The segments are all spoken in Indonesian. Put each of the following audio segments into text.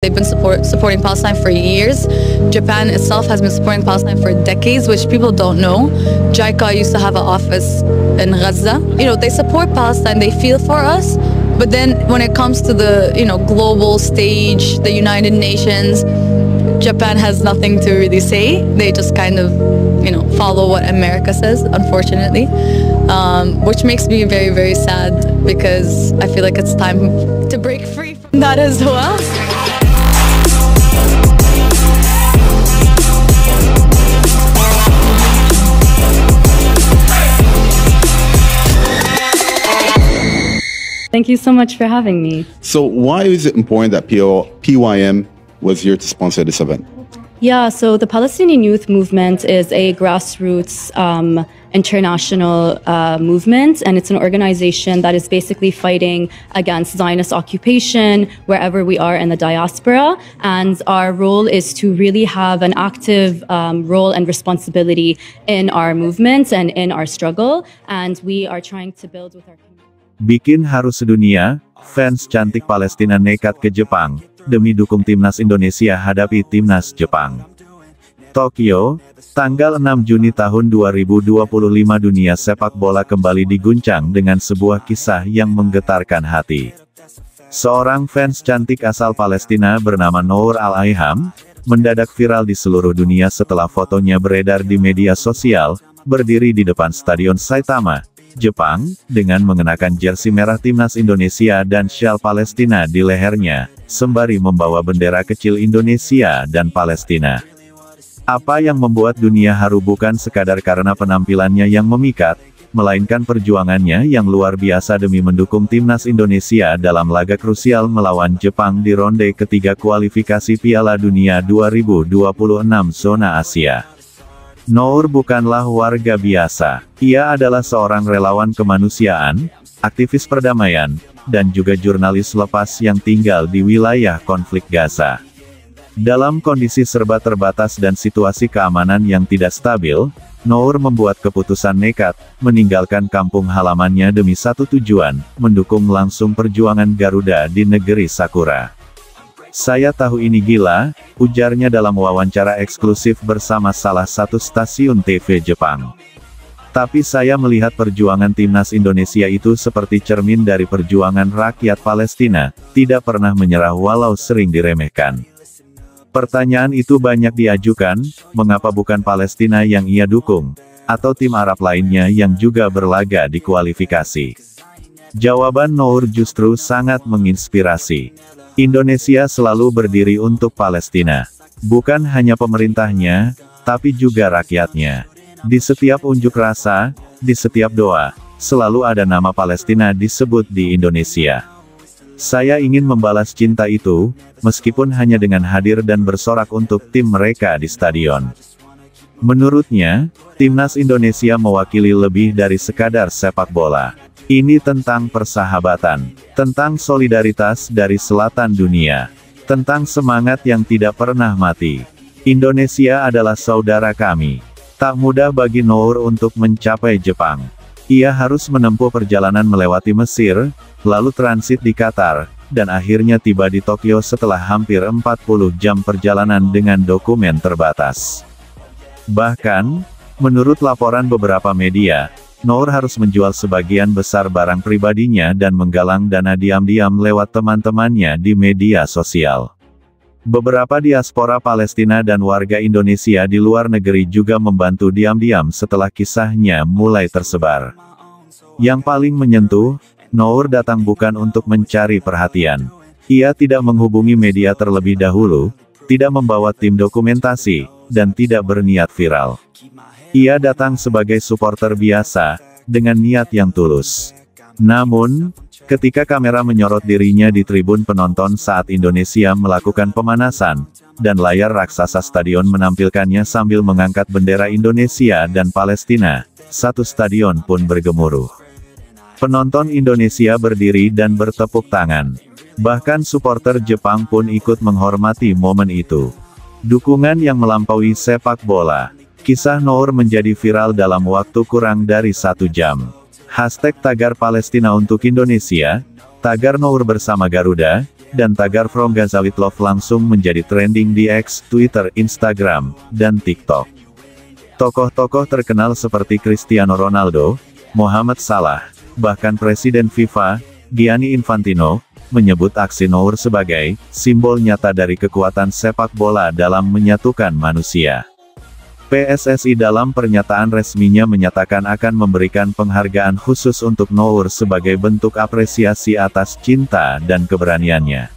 They've been supporting Palestine for years. Japan itself has been supporting Palestine for decades, which people don't know. JICA used to have an office in Gaza. They support Palestine, they feel for us, but then when it comes to the, global stage, the United Nations, Japan has nothing to really say. They just kind of, follow what America says, unfortunately, which makes me very, very sad because I feel like it's time to break free from that as well. Thank you so much for having me. So why is it important that PYM was here to sponsor this event? Yeah, so the Palestinian Youth Movement is a grassroots international movement, and it's an organization that is basically fighting against Zionist occupation wherever we are in the diaspora. And our role is to really have an active role and responsibility in our movement and in our struggle. And we are trying to build with our community. Bikin haru sedunia, fans cantik Palestina nekat ke Jepang, demi dukung timnas Indonesia hadapi timnas Jepang. Tokyo, tanggal 6 Juni tahun 2025 dunia sepak bola kembali diguncang dengan sebuah kisah yang menggetarkan hati. Seorang fans cantik asal Palestina bernama Noor Al-Aiham, mendadak viral di seluruh dunia setelah fotonya beredar di media sosial, berdiri di depan Stadion Saitama, Jepang, dengan mengenakan jersey merah timnas Indonesia dan syal Palestina di lehernya, sembari membawa bendera kecil Indonesia dan Palestina. Apa yang membuat dunia haru bukan sekadar karena penampilannya yang memikat, melainkan perjuangannya yang luar biasa demi mendukung timnas Indonesia dalam laga krusial melawan Jepang di ronde ketiga kualifikasi Piala Dunia 2026 zona Asia. Noor bukanlah warga biasa. Ia adalah seorang relawan kemanusiaan, aktivis perdamaian, dan juga jurnalis lepas yang tinggal di wilayah konflik Gaza. Dalam kondisi serba terbatas dan situasi keamanan yang tidak stabil, Noor membuat keputusan nekat, meninggalkan kampung halamannya demi satu tujuan, mendukung langsung perjuangan Garuda di negeri Sakura. Saya tahu ini gila, ujarnya dalam wawancara eksklusif bersama salah satu stasiun TV Jepang. Tapi saya melihat perjuangan timnas Indonesia itu seperti cermin dari perjuangan rakyat Palestina, tidak pernah menyerah walau sering diremehkan. Pertanyaan itu banyak diajukan, mengapa bukan Palestina yang ia dukung, atau tim Arab lainnya yang juga berlaga di kualifikasi? Jawaban Noor justru sangat menginspirasi. Indonesia selalu berdiri untuk Palestina. Bukan hanya pemerintahnya, tapi juga rakyatnya. Di setiap unjuk rasa, di setiap doa, selalu ada nama Palestina disebut di Indonesia. Saya ingin membalas cinta itu, meskipun hanya dengan hadir dan bersorak untuk tim mereka di stadion. Menurutnya, timnas Indonesia mewakili lebih dari sekadar sepak bola. Ini tentang persahabatan, tentang solidaritas dari selatan dunia, tentang semangat yang tidak pernah mati. Indonesia adalah saudara kami. Tak mudah bagi Noor untuk mencapai Jepang. Ia harus menempuh perjalanan melewati Mesir, lalu transit di Qatar, dan akhirnya tiba di Tokyo setelah hampir 40 jam perjalanan dengan dokumen terbatas. Bahkan, menurut laporan beberapa media, Noor harus menjual sebagian besar barang pribadinya dan menggalang dana diam-diam lewat teman-temannya di media sosial. Beberapa diaspora Palestina dan warga Indonesia di luar negeri juga membantu diam-diam setelah kisahnya mulai tersebar. Yang paling menyentuh, Noor datang bukan untuk mencari perhatian. Ia tidak menghubungi media terlebih dahulu, tidak membawa tim dokumentasi, dan tidak berniat viral. Ia datang sebagai supporter biasa, dengan niat yang tulus. Namun, ketika kamera menyorot dirinya di tribun penonton saat Indonesia melakukan pemanasan, dan layar raksasa stadion menampilkannya sambil mengangkat bendera Indonesia dan Palestina, satu stadion pun bergemuruh. Penonton Indonesia berdiri dan bertepuk tangan. Bahkan supporter Jepang pun ikut menghormati momen itu. Dukungan yang melampaui sepak bola. Kisah Noor menjadi viral dalam waktu kurang dari 1 jam. Hashtag tagar Palestina untuk Indonesia, tagar Noor bersama Garuda, dan tagar From Gaza with Love langsung menjadi trending di X, Twitter, Instagram, dan TikTok. Tokoh-tokoh terkenal seperti Cristiano Ronaldo, Mohamed Salah, bahkan Presiden FIFA, Gianni Infantino, menyebut aksi Nour sebagai simbol nyata dari kekuatan sepak bola dalam menyatukan manusia. PSSI dalam pernyataan resminya menyatakan akan memberikan penghargaan khusus untuk Nour sebagai bentuk apresiasi atas cinta dan keberaniannya.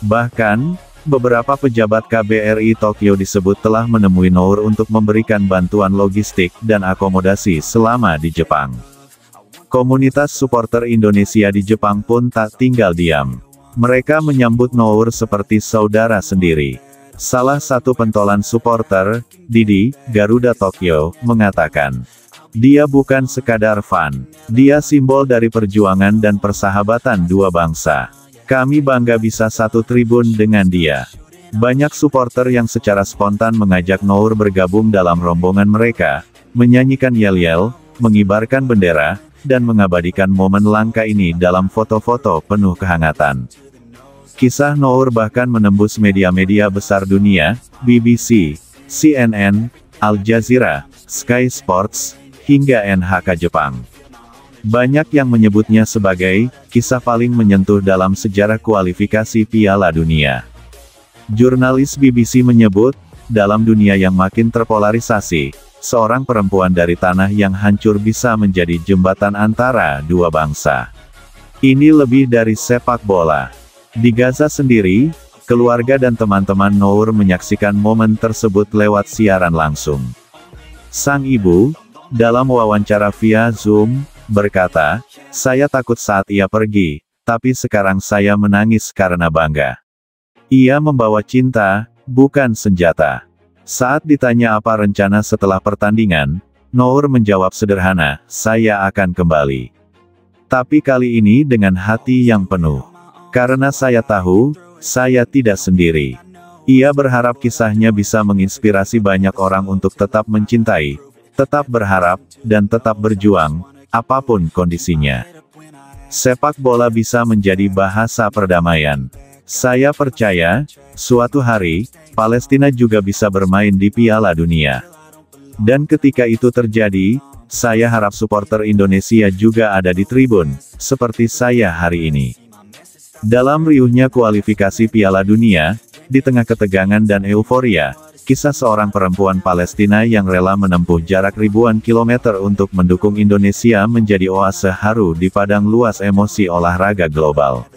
Bahkan, beberapa pejabat KBRI Tokyo disebut telah menemui Nour untuk memberikan bantuan logistik dan akomodasi selama di Jepang. Komunitas supporter Indonesia di Jepang pun tak tinggal diam. Mereka menyambut Nour seperti saudara sendiri. Salah satu pentolan supporter, Didi, Garuda Tokyo, mengatakan, "Dia bukan sekadar fan. Dia simbol dari perjuangan dan persahabatan dua bangsa. Kami bangga bisa satu tribun dengan dia." Banyak supporter yang secara spontan mengajak Nour bergabung dalam rombongan mereka, menyanyikan yel-yel, mengibarkan bendera, dan mengabadikan momen langka ini dalam foto-foto penuh kehangatan. Kisah Nour bahkan menembus media-media besar dunia, BBC, CNN, Al Jazeera, Sky Sports, hingga NHK Jepang. Banyak yang menyebutnya sebagai kisah paling menyentuh dalam sejarah kualifikasi Piala Dunia. Jurnalis BBC menyebut, dalam dunia yang makin terpolarisasi, seorang perempuan dari tanah yang hancur bisa menjadi jembatan antara dua bangsa. Ini lebih dari sepak bola. Di Gaza sendiri, keluarga dan teman-teman Nour menyaksikan momen tersebut lewat siaran langsung. Sang ibu, dalam wawancara via Zoom, berkata, "Saya takut saat ia pergi, tapi sekarang saya menangis karena bangga. Ia membawa cinta, bukan senjata." Saat ditanya apa rencana setelah pertandingan, Nour menjawab sederhana, "Saya akan kembali. Tapi kali ini dengan hati yang penuh. Karena saya tahu, saya tidak sendiri." Ia berharap kisahnya bisa menginspirasi banyak orang untuk tetap mencintai, tetap berharap, dan tetap berjuang, apapun kondisinya. Sepak bola bisa menjadi bahasa perdamaian. Saya percaya, suatu hari, Palestina juga bisa bermain di Piala Dunia. Dan ketika itu terjadi, saya harap supporter Indonesia juga ada di tribun, seperti saya hari ini. Dalam riuhnya kualifikasi Piala Dunia, di tengah ketegangan dan euforia, kisah seorang perempuan Palestina yang rela menempuh jarak ribuan kilometer untuk mendukung Indonesia menjadi oase haru di padang luas emosi olahraga global.